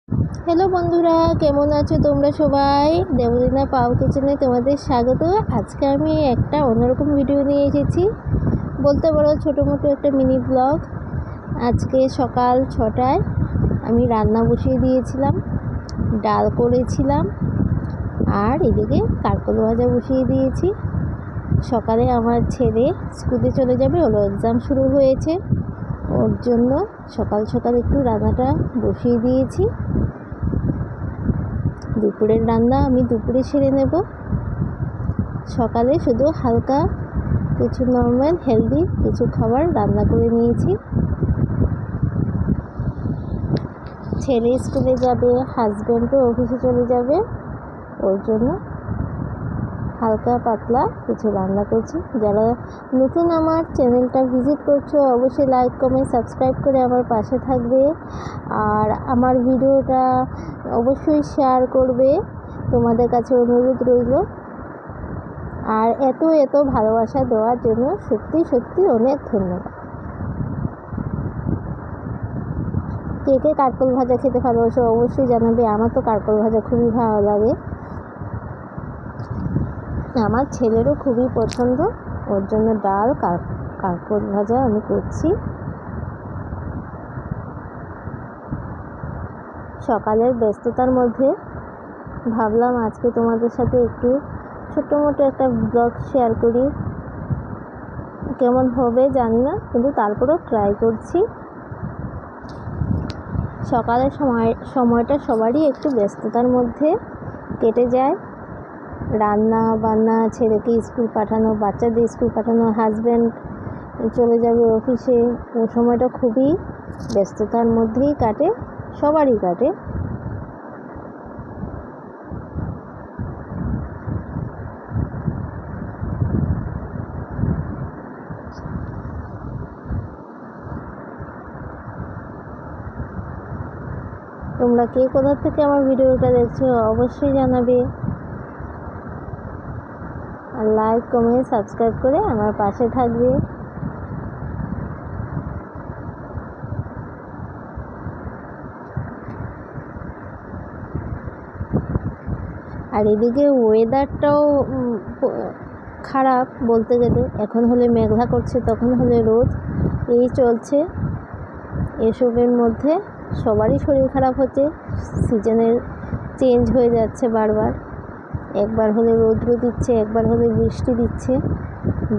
Hello বন্ধুরা, কেমন আছো তোমরা সবাই? দেবলীনা পাও কিচেনে তোমাদের স্বাগত। আজকে আমি একটা অন্যরকম ভিডিও নিয়ে এসেছি, বলতে পারো ছোটো মোটো একটা মিনি ব্লগ। আজকে সকাল 6টায় আমি রান্না বসিয়ে দিয়েছিলাম, ডাল করেছিলাম, আর এদিকে কারকল ভাজা বসিয়ে দিয়েছি। সকালে আমার ছেলে স্কুলে চলে যাবে, ওর এক্সাম শুরু হয়েছে, ওর জন্য সকাল সকাল একটু রান্নাটা বসিয়ে দিয়েছি। দুপুরের রান্না আমি দুপুরে সেরে নেব। সকালে শুধু হালকা কিছু নর্মাল হেলদি কিছু খাবার রান্না করে নিয়েছি। ছেলে স্কুলে যাবে, হাজব্যান্ডও অফিসে চলে যাবে, ওর জন্য হালকা পাতলা কিছু রান্না করছি। যারা নতুন আমার চ্যানেলটা ভিজিট করছো, অবশ্যই লাইক কমেন্ট সাবস্ক্রাইব করে আমার পাশে থাকবে, আর আমার ভিডিওটা অবশ্যই শেয়ার করবে, তোমাদের কাছে অনুরোধ রইল। আর এত ভালোবাসা দেওয়ার জন্য সত্যি সত্যি অনেক ধন্যবাদ। কে কে কারকল ভাজা খেতে ভালোবাসো অবশ্যই জানাবে। আমার তো কারকল ভাজা খুবই ভালো লাগে, আমার ছেলেরও খুবই পছন্দ, ওর জন্য ডাল কারকল ভাজা আমি করছি। সকালের ব্যস্ততার মধ্যে ভাবলাম আজকে তোমাদের সাথে একটু ছোটো মোটো একটা ব্লগ শেয়ার করি। কেমন হবে জানি না, কিন্তু তারপরেও ট্রাই করছি। সকালের সময়টা সবারই একটু ব্যস্ততার মধ্যে কেটে যায়। রান্না বান্না, ছেলেকে স্কুল পাঠানো, বাচ্চাদের স্কুল পাঠানো, হাজব্যান্ড চলে যাবে অফিসে, ও সময়টা খুবই ব্যস্ততার মধ্যেই কাটে, সবারই কাটে। তোমরা কে কোথা থেকে আমার ভিডিওটা দেখছো অবশ্যই জানাবে, আর লাইক কমেন্ট সাবস্ক্রাইব করে আমার পাশে থাকবে। আর এদিকে ওয়েদারটাও খারাপ বলতে গেলে, এখন হলে মেঘলা করছে, তখন হলে রোদ, এই চলছে। এসবের মধ্যে সবারই শরীর খারাপ হচ্ছে, সিজনের চেঞ্জ হয়ে যাচ্ছে বারবার, একবার হলে রৌদ্র দিচ্ছে, একবার হলে বৃষ্টি দিচ্ছে।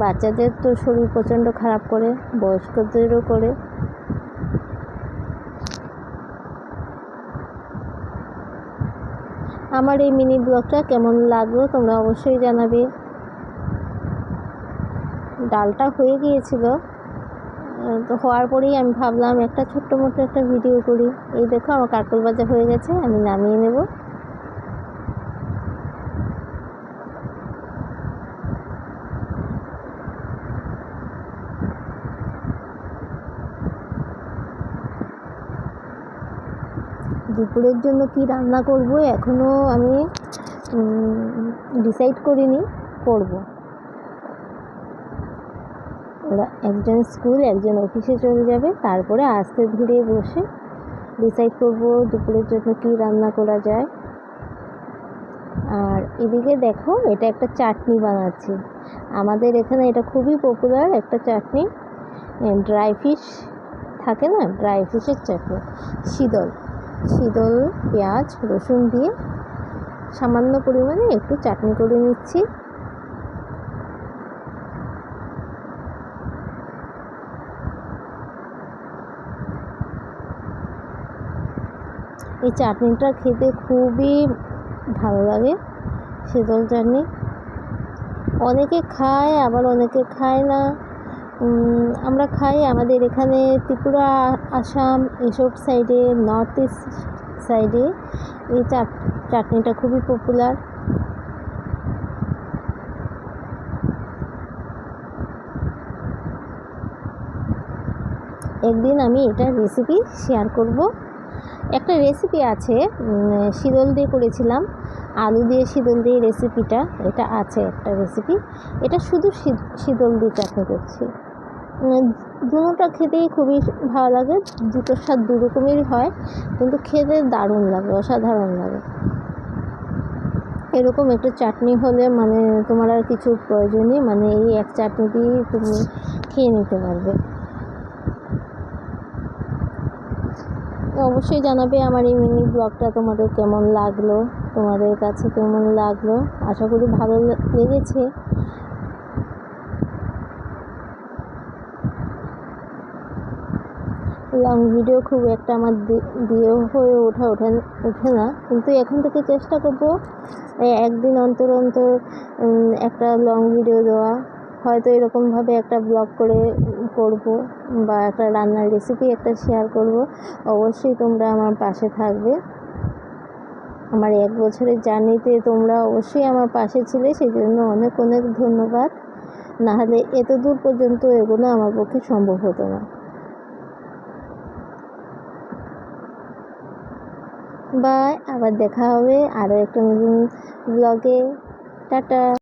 বাচ্চাদের তো শরীর প্রচণ্ড খারাপ করে, বয়স্কদেরও করে। আমার এই মিনি ব্লগটা কেমন লাগলো তোমরা অবশ্যই জানাবে। ডালটা হয়ে গিয়েছিল, তো হওয়ার পরেই আমি ভাবলাম একটা ছোট্ট মোটো একটা ভিডিও করি। এই দেখো আমার কারকল ভাজা হয়ে গেছে, আমি নামিয়ে নেব। দুপুরের জন্য কি রান্না করব এখনও আমি ডিসাইড করিনি, করব। ওরা একজন স্কুল একজন অফিসে চলে যাবে, তারপরে আস্তে ধীরে বসে ডিসাইড করব দুপুরের জন্য কি রান্না করা যায়। আর এদিকে দেখো, এটা একটা চাটনি বানাচ্ছি। আমাদের এখানে এটা খুবই পপুলার একটা চাটনি, ড্রাই ফিশ থাকে না, ড্রাই ফিশের চাটনি। শীতল পেঁয়াজ রসুন দিয়ে সামান্য পরিমাণে একটু চাটনি করে নিচ্ছি। এই চাটনিটা খেতে খুবই ভালো লাগে, শীতল চাটনি। অনেকে খায়, আবার অনেকে খায় না। আমরা খাই, আমাদের এখানে ত্রিপুরা, আসাম এসব সাইডে, নর্থ ইস্ট সাইডে এই চাটনিটা খুবই পপুলার। একদিন আমি এটার রেসিপি শেয়ার করব। একটা রেসিপি আছে, শীতল দিয়ে করেছিলাম, আলু দিয়ে শীতল দিয়ে রেসিপিটা, এটা আছে একটা রেসিপি। এটা শুধু শীতল দিয়ে চাটনি করছি, দুটোটা খেতেই খুবই ভালো লাগে, দুটোর স্বাদ দু রকমেরই হয়, কিন্তু খেতে দারুণ লাগে, অসাধারণ লাগে। এরকম একটা চাটনি হলে মানে তোমার আর কিছু প্রয়োজনই, মানে এই এক চাটনি দিয়েই তুমি খেয়ে নিতে পারবে। অবশ্যই জানাবে আমার এই মিনি ব্লগটা তোমাদের কেমন লাগলো, তোমাদের কাছে কেমন লাগলো। আশা করি ভালো লেগেছে। লং ভিডিও খুব একটা আমার দিয়েও হয়ে ওঠে না, কিন্তু এখন থেকে চেষ্টা করবো একদিন অন্তর অন্তর একটা লং ভিডিও দেওয়া। হয়তো এরকমভাবে একটা ব্লগ করব, বা একটা রান্নার রেসিপি একটা শেয়ার করব। অবশ্যই তোমরা আমার পাশে থাকবে। আমার 1 বছরের জার্নিতে তোমরা অবশ্যই আমার পাশে ছিলে, সেই জন্য অনেক অনেক ধন্যবাদ। নাহলে এত দূর পর্যন্ত এগোনো আমার পক্ষে সম্ভব হতো না। বাই, আবার দেখা হবে আরও একটা নতুন ব্লগে। টাটা।